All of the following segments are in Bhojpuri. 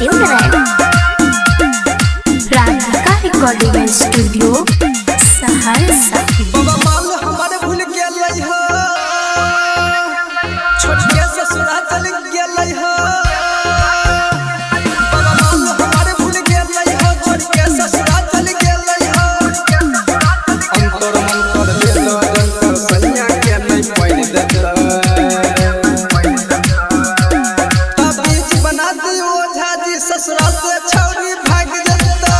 Simran Radhika recording studio Saharsa. बाबा माल हमारे भूल गेलै हो, छोड़ के ससुरा चल गेलै हो। बाबा माल हमारे भूल गेलै हो, छोड़ के ससुरा चल गेलै हो। अंतर मन कर देलो अंतर सैया के नहीं पैन देता। तबीज बना दियो झाजी ससुरा से छौरी भाग जता।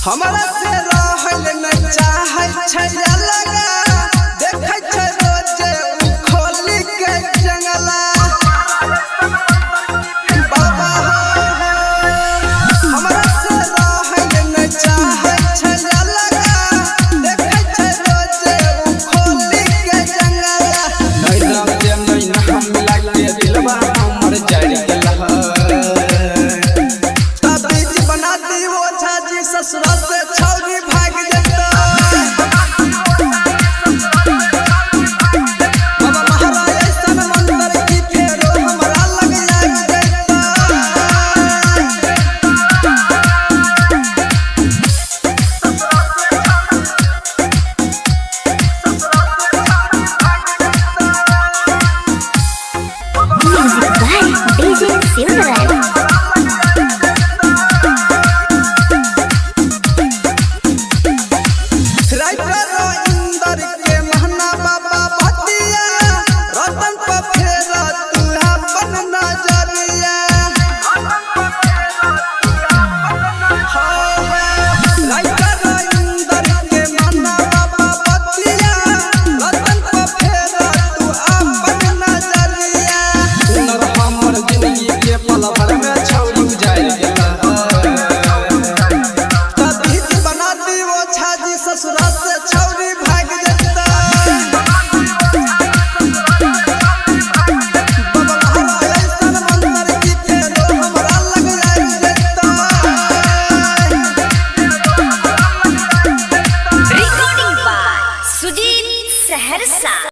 हमरा से रहल न चाहै छै लगा, देखै छै रोजे उ खोली के जंगला। बाबा हमरा से रहल न चाहै छै लगा, देखै छै रोजे उ खोली के जंगला। नहीं राम जे नहीं ना हम मिला के दिलवा हमर जड़ गेला। तबीज बना दियो झाजी ससुरा से छौरी भाग जता। बाबा महाराज ऐसन मंदिर की फेरो हमरा लग जाता। Music by DJ Simran. ससुरा से छौरी भाग जता। बाबा महाराज ऐसन मंदिर की फेरो हमरा लग जाता। Recording by Sujeet Saharsa.